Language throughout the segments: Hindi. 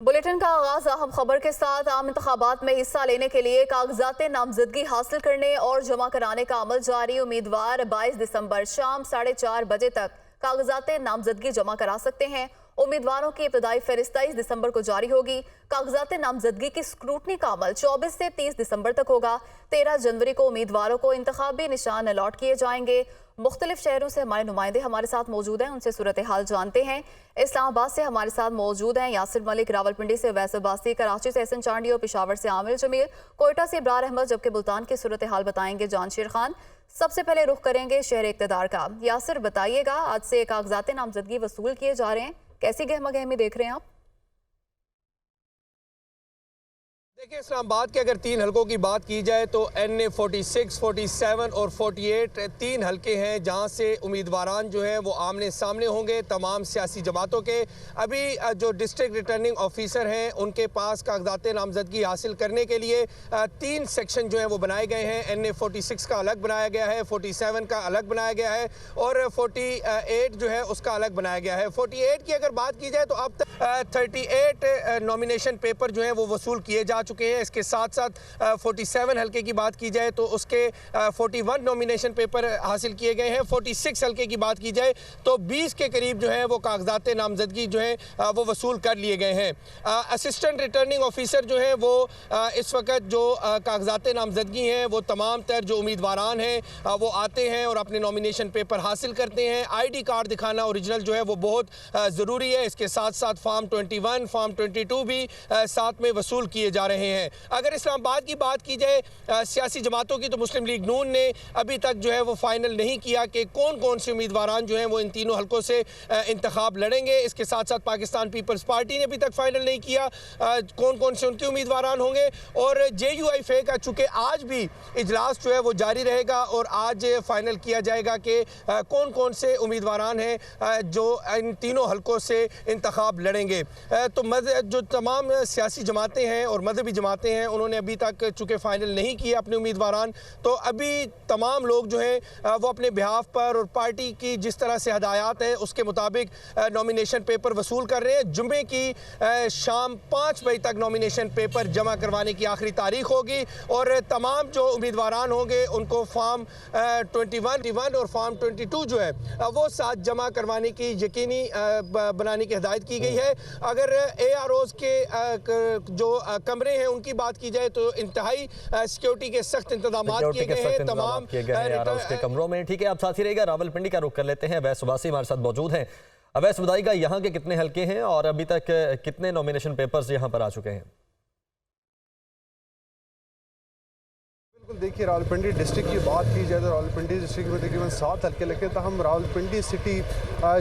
बुलेटिन का आगाज अहम खबर के साथ। आम इंतखाबात में हिस्सा लेने के लिए कागजात नामजदगी हासिल करने और जमा कराने का अमल जारी। उम्मीदवार 22 दिसंबर शाम 4:30 बजे तक कागजात नामजदगी जमा करा सकते हैं। उम्मीदवारों की इब्तदाई फहरिस्त 23 दिसंबर को जारी होगी। कागजात नामजदगी की स्क्रूटनी का अमल 24 से 30 दिसंबर तक होगा। 13 जनवरी को उम्मीदवारों को इंतखाबी निशान अलॉट किए जाएंगे। मुख्तलिफ शहरों से हमारे नुमाइंदे हमारे साथ मौजूद हैं, उनसे सूरत हाल जानते हैं। इस्लामाबाद से हमारे साथ मौजूद हैं यासिर मलिक, रावलपिंडी से वैस अब्बासी, कराची से एहसन चांडी और पेशावर से आमिर जमील, कोयटा से इब्रार अहमद, जबकि मुल्तान की सूरत हाल बताएंगे जानशीर खान। सबसे पहले रुख करेंगे शहर इक़्तिदार का। यासिर, बताइएगा, आज से कागजात नामजदगी वसूल किए जा रहे हैं, कैसी गहमा गहमी देख रहे हैं आप? देखिए, इस्लामाबाद के अगर 3 हलकों की बात की जाए तो NA 46, 47 और 48 3 हलके हैं जहां से उम्मीदवारान जो हैं वो आमने सामने होंगे तमाम सियासी जमातों के। अभी जो डिस्ट्रिक्ट रिटर्निंग ऑफिसर हैं उनके पास कागजात नामजदगी हासिल करने के लिए 3 सेक्शन जो हैं वो बनाए गए हैं। NA 46 का अलग बनाया गया है, 47 का अलग बनाया गया है और 48 जो है उसका अलग बनाया गया है। 48 की अगर बात की जाए तो अब तक 38 नॉमिनेशन पेपर जो हैं वो वसूल किए जा चुके हैं। इसके साथ साथ 47 हलके की बात की जाए तो उसके 41 नॉमिनेशन पेपर हासिल किए गए हैं। 46 हलके की बात की जाए तो 20 के करीब जो है वो कागजात नामजदगी जो है वो वसूल कर लिए गए हैं। असिस्टेंट रिटर्निंग ऑफिसर जो है वो इस वक्त जो कागजात नामजदगी हैं वो तमाम तर जो उम्मीदवारान हैं वो आते हैं और अपने नॉमिनेशन पेपर हासिल करते हैं। ID कार्ड दिखाना ओरिजिनल जो है वो बहुत ज़रूरी है। इसके साथ साथ फॉर्म 21, फॉर्म 22 भी साथ में वसूल किए जा रहे हैं। अगर इस्लामाबाद की बात की जाए सियासी जमातों की तो मुस्लिम लीग नून ने अभी तक जो है वो फाइनल नहीं किया कि कौन कौन से उम्मीदवारान जो हैं वो इन तीनों हलकों से इंतखाब लड़ेंगे। इसके साथ साथ पाकिस्तान पीपल्स पार्टी ने अभी तक फाइनल नहीं किया कौन कौन से उनके उम्मीदवारान होंगे। और JUIFA का चूँकि आज भी इजलास जो है वो जारी रहेगा और आज फाइनल किया जाएगा कि कौन कौन से उम्मीदवारान हैं जो इन तीनों हलकों से इंतखाब लड़ेंगे। तो जो तमाम सियासी जमातें हैं और मजहबी जमातें हैं उन्होंने अभी तक चूँकि फाइनल नहीं किए अपने उम्मीदवारान, तो अभी तमाम लोग जो हैं वो अपने बिहाफ पर और पार्टी की जिस तरह से हदायत है उसके मुताबिक नॉमिनेशन पेपर वसूल कर रहे हैं। जुम्मे की शाम 5 बजे तक नॉमिनेशन पेपर जमा करवाने की आखिरी तारीख होगी और तमाम जो उम्मीदवारान होंगे उनको फॉर्म 21 और फॉर्म 22 जो है वो साथ जमा करवाने की यकीनी बनाने की हिदायत की गई है। अगर AROs के जो कमरे हैं उनकी बात की जाए तो इंतहाई सिक्योरिटी के सख्त इंतजाम किए गए हैं तमाम के कमरों में। ठीक है, आप साथ ही रहेगा। रावलपिंडी का रुख कर लेते हैं। अवैस अब्बासी हमारे साथ मौजूद हैं। अवैस, बताइएगा, यहाँ के कितने हलके हैं और अभी तक कितने नॉमिनेशन पेपर्स यहाँ पर आ चुके हैं? देखिए, रावलपिंडी डिस्ट्रिक्ट की बात की जाए तो रावलपिंडी डिस्ट्रिक्ट में तकरीबन 7 हल्के लगे। तो हम रावलपिंडी सिटी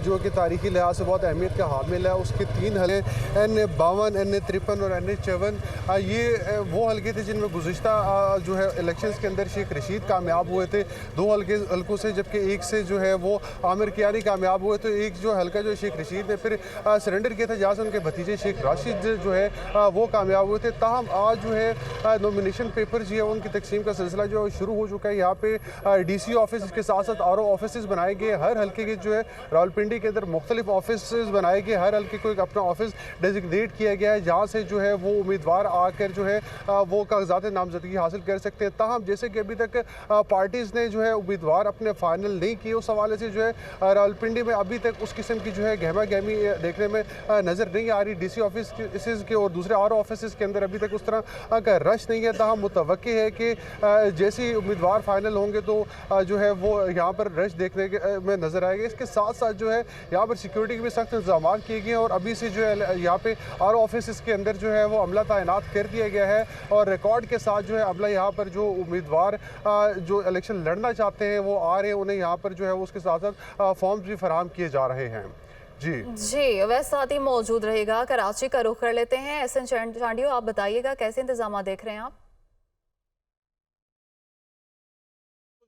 जो कि तारीखी लिहाज से बहुत अहमियत का हामिल है, उसके 3 हल्के NA 52, NA 53 और NA 54 ये वो हल्के थे जिनमें गुज़िश्ता जो है इलेक्शंस के अंदर शेख रशीद कामयाब हुए थे 2 हल्कों से, जबकि एक से जो है वो आमिर कियानी कामयाब हुए। तो एक जो हल्का जो शेख रशीद ने फिर सरेंडर किया था जहाँ से उनके भतीजे शेख राशिद जो है वो कामयाब हुए थे। ताहम आज जो है नॉमिनेशन पेपर जो है उनकी तकसीम का सिलसिला जो शुरू हो चुका है। यहाँ पे DC ऑफिस के साथ साथ RO ऑफिस बनाए गए। हर हल्के के जो है रावलपिंडी के अंदर मुख्तलिफ ऑफिस बनाए गए। हर हल्के को एक अपना ऑफिस डेजिग्नेट किया गया है जहाँ से जो है वो उम्मीदवार आकर जो है वो कागजात नामजदगी हासिल कर सकते हैं। ताहम जैसे कि अभी तक पार्टीज़ ने जो है उम्मीदवार अपने फाइनल नहीं किए, उस हवाले से जो है रावलपिंडी में अभी तक उस किस्म की जो है गहमा गहमी देखने में नज़र नहीं आ रही। DC ऑफिस के और दूसरे RO ऑफिस के अंदर अभी तक उस तरह का रश नहीं है। ताहम मुतवक्की है कि जैसे ही उम्मीदवार फाइनल होंगे तो जो है वो यहाँ पर रश देखने में नजर आएगा। इसके साथ साथ जो है यहाँ पर सिक्योरिटी के भी सख्त इंतजाम किए गए हैं और अभी से जो है यहाँ पे RO ऑफिस के अंदर जो है वो अमला तैनात कर दिया गया है और रिकॉर्ड के साथ जो है अमला यहाँ पर जो उम्मीदवार जो इलेक्शन लड़ना चाहते हैं वो आ रहे हैं, उन्हें यहाँ पर जो है उसके साथ साथ फॉर्म्स भी फराहम किए जा रहे हैं। जी वैसे साथ ही मौजूद रहेगा। कराची का रुख कर लेते हैं। एहसन चांडियो, आप बताइएगा, कैसे इंतजाम देख रहे हैं आप?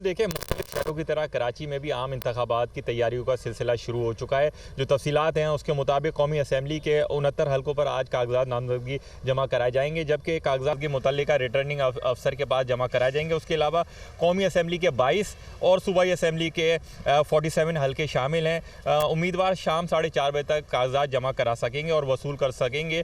देखिए, मुख्तलिफ शहरों की तरह कराची में भी आम इंतखाबात की तैयारियों का सिलसिला शुरू हो चुका है। जो तफसीलात हैं उसके मुताबिक कौमी असम्बली के 69 हलकों पर आज कागजात नामजदगी जमा कराए जाएंगे, जबकि कागजात के मुतल्लिका रिटर्निंग अफसर के पास जमा कराए जाएंगे। उसके अलावा कौमी असम्बली के 22 और सूबाई असम्बली के 47 हलके शामिल हैं। उम्मीदवार शाम 4:30 बजे तक कागजात जमा करा सकेंगे और वसूल कर सकेंगे।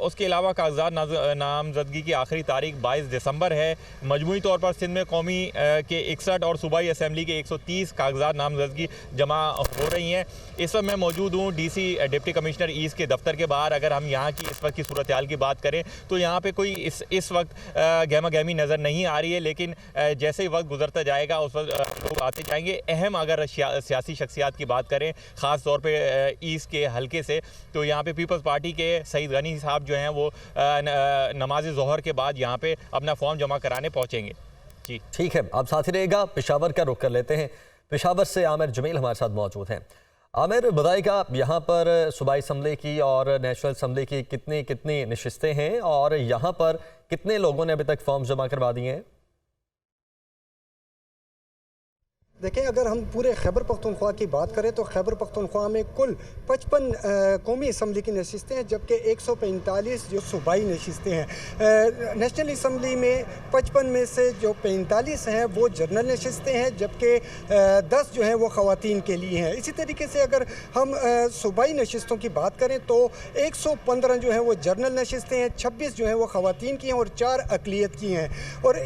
उसके अलावा कागजात नामजदगी की आखिरी तारीख 22 दिसंबर है। मजमूई तौर पर सिंध में कौमी के 61 और सूबाई असम्बली के 130 कागजात नामजदगी जमा हो रही हैं। इस वक्त मैं मौजूद हूँ डीसी डिप्टी कमिश्नर ईस्ट के दफ्तर के बाहर। अगर हम यहाँ की इस वक्त की सूरत हाल की बात करें तो यहाँ पे कोई इस वक्त गहमा गहमी नज़र नहीं आ रही है, लेकिन जैसे ही वक्त गुजरता जाएगा उस वक्त लोग आते जाएंगे। अहम अगर सियासी शख्सियात की बात करें ख़ास तौर पर ईस्ट के हल्के से, तो यहाँ पे पीपल्स पार्टी के सईद गनी साहब जो हैं वो नमाज ज़ोहर के बाद यहाँ पे अपना फॉर्म जमा कराने पहुँचेंगे। जी ठीक है, आप साथ ही रहेगा। पेशावर का रुख कर लेते हैं। पेशावर से आमिर जमील हमारे साथ मौजूद हैं। आमिर, बताइएगा यहाँ पर सूबाई असम्बली की और नेशनल असम्बली की कितनी कितनी नशिस्तें हैं और यहाँ पर कितने लोगों ने अभी तक फॉर्म जमा करवा दिए हैं? देखें, अगर हम पूरे खैबर पख्तूनख्वा की बात करें तो खैबर पख्तूनख्वा में कुल 55 कौमी असम्बली की नशिस्तें हैं, जबकि 145 जो सूबाई नशिस्तें हैं। नेशनल असम्बली में 55 में से जो 45 हैं वो जनरल नशिस्तें हैं, जबकि 10 जो हैं वो ख़वातीन के लिए हैं। इसी तरीके से अगर हम सूबाई नशिस्तों की बात करें तो 115 जो हैं वो जनरल नशिस्तें हैं, 26 जो हैं वो ख़वातीन की हैं और 4 अक़लियत की हैं। और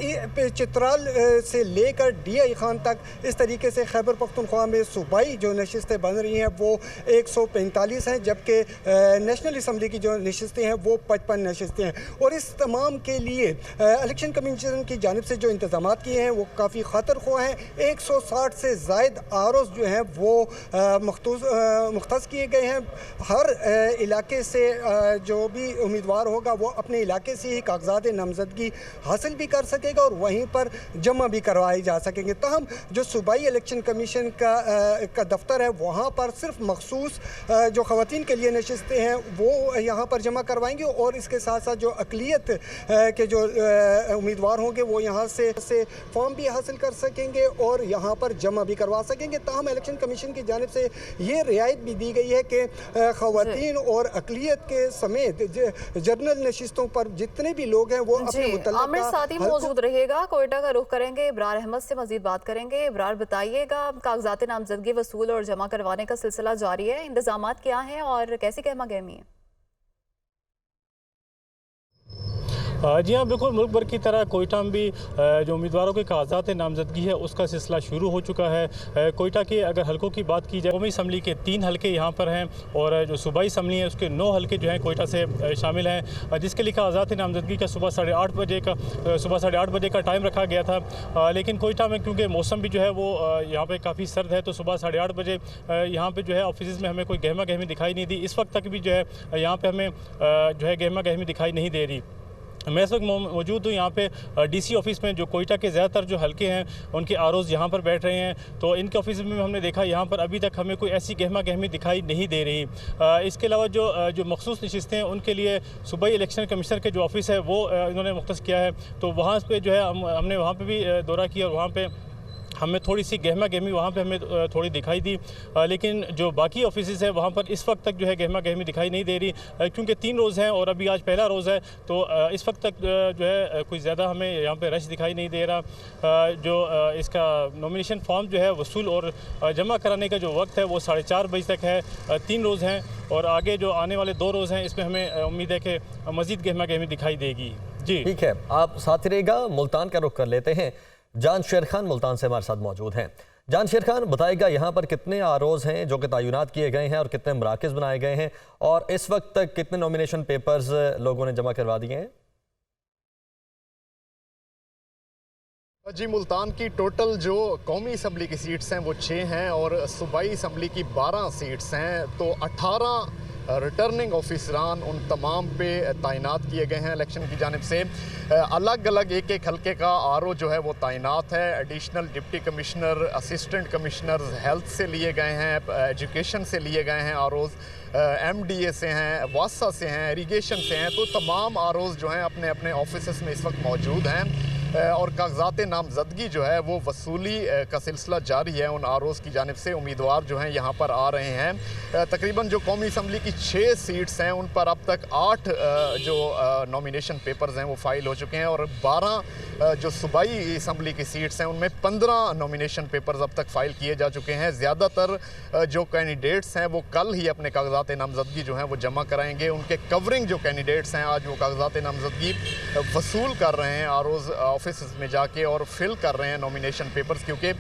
चित्राल से लेकर DI खान तक इस तरीके से खैबर पख्तूनख्वा में सूबाई जो नशिस्तें बन रही हैं वो 145 हैं, जबकि नेशनल असम्बली की जो नशिस्तें हैं वो 55 नशिस्तें हैं। और इस तमाम के लिए इलेक्शन कमीशन की जानिब से जो इंतजाम किए हैं वो काफ़ी ख़ातिर ख्वाह हैं। 160 से ज़ायद आरोज़ जो हैं वो मुख्तस किए गए हैं। हर इलाके से जो भी उम्मीदवार होगा वो अपने इलाके से ही कागजात नामजदगी हासिल भी कर सकेगा और वहीं पर जमा भी करवाए जा सकेंगे। तहम जो सूबाई इलेक्शन कमीशन का दफ्तर है वहाँ पर सिर्फ मखसूस जो ख़वातीन के लिए नशिस्तें हैं वो यहाँ पर जमा करवाएंगे और इसके साथ साथ जो अक़लियत के जो उम्मीदवार होंगे वो यहाँ से फॉर्म भी हासिल कर सकेंगे और यहाँ पर जमा भी करवा सकेंगे। ताहम इलेक्शन कमीशन की जानिब से ये रियायत भी दी गई है कि ख़वातीन और अक़लियत के समेत जनरल नशिस्तों पर जितने भी लोग हैं वो अपने आमिर साथ ही मौजूद रहिएगा। कोयटा का रुख करेंगे, इब्रार अहमद से मजीद बात करेंगे। इब्रार, बताइएगा, कागजात नामजदगी वसूल और जमा करवाने का सिलसिला जारी है, इंतजामात क्या हैं और कैसी गहमा गहमी है? जी हाँ, बिल्कुल मुल्क भर की तरह कोयटा में भी जो उम्मीदवारों के कागजात नामजदगी है उसका सिलसिला शुरू हो चुका है। कोयटा के अगर हलकों की बात की जाए, कौमी असम्बली के 3 हलके यहाँ पर हैं और जो सूबाई असम्बली है उसके 9 हलके जो हैं कोयटा से शामिल हैं, जिसके लिए कागजात नामजदगी का सुबह 8:30 बजे का टाइम रखा गया था। लेकिन कोयटा में क्योंकि मौसम भी जो है वो यहाँ पर काफ़ी सर्द है तो सुबह 8:30 बजे यहाँ पर जो है ऑफिस में हमें कोई गहमा गहमी दिखाई नहीं दी। इस वक्त तक भी जो है यहाँ पर हमें जो है गहमा गहमी दिखाई नहीं दे रही। मैं इस वक्त मौजूद हूँ यहाँ पे DC ऑफिस में, जो कोयटा के ज़्यादातर जो हलके हैं उनके आरोज़ यहाँ पर बैठ रहे हैं। तो इनके ऑफिस में हमने देखा यहाँ पर अभी तक हमें कोई ऐसी गहमा गहमी दिखाई नहीं दे रही। इसके अलावा जो मखसूस नशिस्तें हैं उनके लिए सूबाई इलेक्शन कमिश्नर के जो ऑफिस है वो इन्होंने मुख्तस किया है, तो वहाँ पर जो है हमने वहाँ पर भी दौरा किया और वहाँ पर हमें थोड़ी सी गहमा गहमी वहाँ पे हमें थोड़ी दिखाई दी। लेकिन जो बाकी ऑफिस है वहाँ पर इस वक्त तक जो है गहमा गहमी दिखाई नहीं दे रही, क्योंकि 3 रोज़ हैं और अभी आज पहला रोज़ है। तो इस वक्त तक जो है कोई ज़्यादा हमें यहाँ पे रश दिखाई नहीं दे रहा। जो इसका नॉमिनेशन फॉर्म जो है वसूल और जमा कराने का जो वक्त है वो 4:30 बजे तक है। 3 रोज़ हैं और आगे जो आने वाले 2 रोज़ हैं इसमें हमें उम्मीद है कि मज़ीद गहमा गहमी दिखाई देगी। जी ठीक है, आप साथ रहेगा। मुल्तान का रुख कर लेते हैं। जान शेर खान मुल्तान से हमारे साथ मौजूद हैं। जान शेर खान, बताएगा यहाँ पर कितने आरोज़ हैं जो कि तयनात किए गए हैं और कितने मराकज़ बनाए गए हैं और इस वक्त तक कितने नॉमिनेशन पेपर्स लोगों ने जमा करवा दिए हैं? जी, मुल्तान की टोटल जो कौमी असम्बली की सीट्स हैं वो 6 हैं और सूबाई असम्बली की 12 सीट्स हैं। तो 18 रिटर्निंग ऑफिसरान उन तमाम पे तैनात किए गए हैं इलेक्शन की जानिब से। अलग अलग एक हलके का RO जो है वो तैनात है। Additional deputy commissioner, assistant commissioner health से लिए गए हैं, एजुकेशन से लिए गए हैं ROs, MDA से हैं, वासा से हैं, इरीगेशन से हैं। तो तमाम ROs जो हैं अपने अपने ऑफिस में इस वक्त मौजूद हैं। और कागजात नामजदगी जो है वो वसूली का सिलसिला जारी है उन आरओज़ की जानिब से। उम्मीदवार जो हैं यहाँ पर आ रहे हैं। तकरीबन जो कौमी असम्बली की 6 सीट्स हैं उन पर अब तक 8 जो नॉमिनेशन पेपर्स हैं वो फाइल हो चुके हैं और 12 जो सूबाई असम्बली की सीट्स हैं उनमें 15 नॉमिनेशन पेपर्स अब तक फाइल किए जा चुके हैं। ज़्यादातर जो कैंडिडेट्स हैं वो कल ही अपने कागजात नामजदगी जो हैं वो जमा कराएंगे। उनके कवरिंग जो कैंडिडेट्स हैं आज वो कागजात नामजदगी वसूल कर रहे हैं आरओज़ ऑफिस में जाके और फिल कर रहे हैं नॉमिनेशन पेपर्स, क्योंकि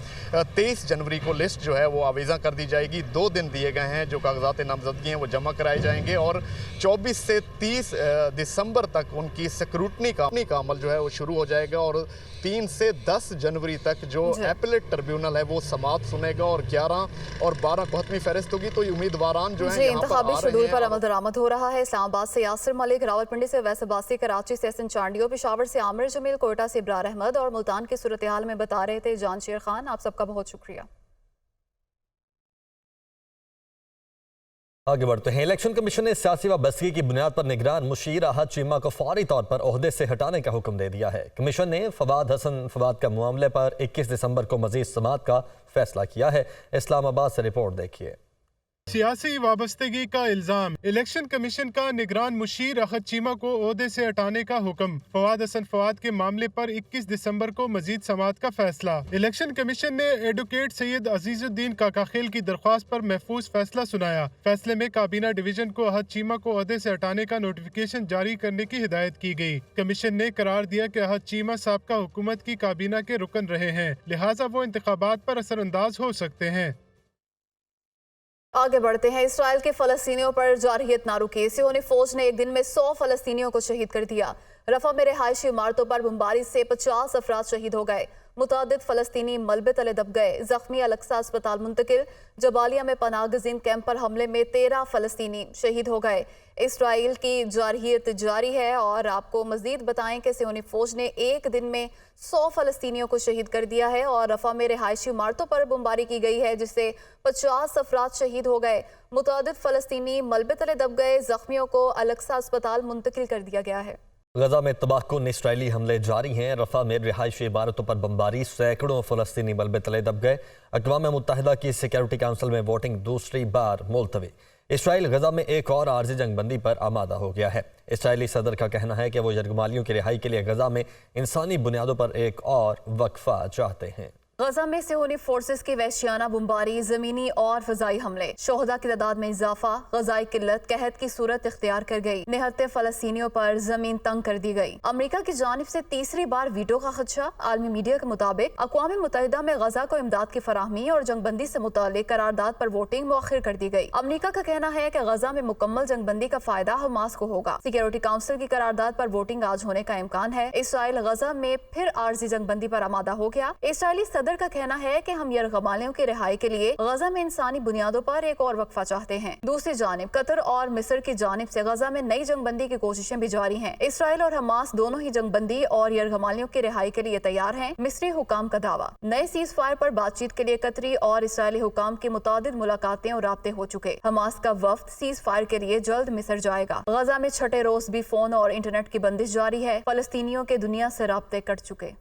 23 जनवरी को लिस्ट जो है वो आवेज़ा कर दी जाएगी। 2 दिन दिए गए हैं जो कागजात नामजदगी हैं वो जमा कराए जाएंगे और 24 से 30 दिसंबर तक उनकी स्क्रूटनी का अमल जो है वो शुरू हो जाएगा और 3 से 10 जनवरी तक जो एपेलेट ट्रिब्यूनल है वो समाअत सुनेगा और 11 और 12 को हतमी फहरिस्त होगी। तो उम्मीदवारान जो है इंतखाबी शेड्यूल पर अमल दरामद हो रहा है। इस्लामाबाद से यासिर मलिक, रावलपिंडी से वैस अब्बासी, कराची से एहसन चांडियो, पेशावर से आमिर जमील, कोयटा से इब्रार अहमद और मुल्तान की सूरत हाल में बता रहे थे जानशीर खान। आप सबका बहुत शुक्रिया। आगे बढ़ते हैं। इलेक्शन कमीशन ने सियासी वाबस्तगी की बुनियाद पर निगरान मुशीर अहद चीमा को फौरी तौर पर ओहदे से हटाने का हुक्म दे दिया है। कमीशन ने फवाद हसन फवाद का मामले पर 21 दिसंबर को मजीद समाअत का फैसला किया है। इस्लामाबाद से रिपोर्ट देखिए। सियासी वाबस्तगी का इल्जाम, इलेक्शन कमीशन का निगरान मुशीर अहद चीमा को ओहदे से हटाने का हुक्म। फवाद हसन फवाद के मामले पर 21 दिसंबर को मजीद समाअत का फैसला। इलेक्शन कमीशन ने एडवोकेट सैयद अजीजुद्दीन काकाखेल की दरख्वास्त पर महफूज फैसला सुनाया। फैसले में काबीना डिवीजन को अहद चीमा को ओहदे से हटाने का नोटिफिकेशन जारी करने की हिदायत की गई। कमीशन ने करार दिया कि अहद चीमा साबका हुकूमत की काबीना के रुकन रहे हैं, लिहाजा वो इंतखाबात पर असरअंदाज हो सकते हैं। आगे बढ़ते हैं। इसराइल के फलस्तीनियों पर जारी इतनारुकी से उन्हें फौज ने एक दिन में 100 फलस्तीनियों को शहीद कर दिया। रफा में रिहायशी इमारतों पर बमबारी से 50 अफराद शहीद हो गए। मुतादिद फलस्तीनी मलबे तले दब गए। जख्मी अलक्सा अस्पताल मुंतकिल। जबालिया में पनाह गजीन कैंप पर हमले में 13 फलस्तीनी शहीद हो गए। इसराइल की जारहियत जारी है और आपको मजीद बताएं कि सियोनी फौज ने एक दिन में 100 फलस्तीनियों को शहीद कर दिया है और रफा में रिहायशी इमारतों पर बमबारी की गई है जिससे 50 अफराद शहीद हो गए। मुतादिद फलस्तीनी मलबे तले दब गए। जख्मियों को अलक्सा अस्पताल मुंतकिल कर दिया गया है। गजा में तबाहकुन इसराइली हमले जारी हैं। रफा में रिहायशी इमारतों पर बमबारी, सैकड़ों फलस्तीनी मलबे तले दब गए। अक़वाम मुत्तहिदा की सिक्योरिटी काउंसिल में वोटिंग दूसरी बार मुलतवी। इसराइल गजा में एक और आर्जी जंगबंदी पर आमादा हो गया है। इसराइली सदर का कहना है कि वो यरगमालियों की रिहाई के लिए गजा में इंसानी बुनियादों पर एक और वक्फा चाहते हैं। गजा में सियोनी फोर्सेस की वहशियाना बमबारी, जमीनी और फजाई हमले, शोहदा की तादाद में इजाफा, गजाई किल्लत कहत की सूरत इख्तियार कर गई। निहत्ते फलस्तीनियों पर जमीन तंग कर दी गई। अमरीका की जानिब से तीसरी बार वीटो का खदशा। आलमी मीडिया के मुताबिक अक़वाम मुत्तहिदा में गजा को इमदाद की फराहमी और जंगबंदी से मुताल्लिक करारदाद पर वोटिंग मुअख्खर कर दी गई। अमरीका का कहना है कि गजा में मुकम्मल जंगबंदी का फायदा हमास को होगा। सिक्योरिटी काउंसिल की करारदाद पर वोटिंग आज होने का इम्कान है। इसराइल गजा में फिर आर्जी जंगबंदी पर आमादा हो गया। इसराइली सदर का कहना है कि हम यरगमालियों की रिहाई के लिए गजा में इंसानी बुनियादों पर एक और वक्फा चाहते हैं। दूसरी जानिब कतर और मिस्र की जानिब से गजा में नई जंगबंदी की कोशिशें भी जारी हैं। इसराइल और हमास दोनों ही जंगबंदी और यरगमालियों की रिहाई के लिए तैयार हैं। मिस्री हुकाम का दावा। नए सीज फायर पर बातचीत के लिए कतरी और इसराइली हुकाम की मुतादिद मुलाकातें और राब्ते हो चुके। हमास का वफ्द सीज फायर के लिए जल्द मिस्र जाएगा। गजा में छठे रोज भी फोन और इंटरनेट की बंदिश जारी है। फलस्तीनियों के दुनिया से राब्ते कट चुके।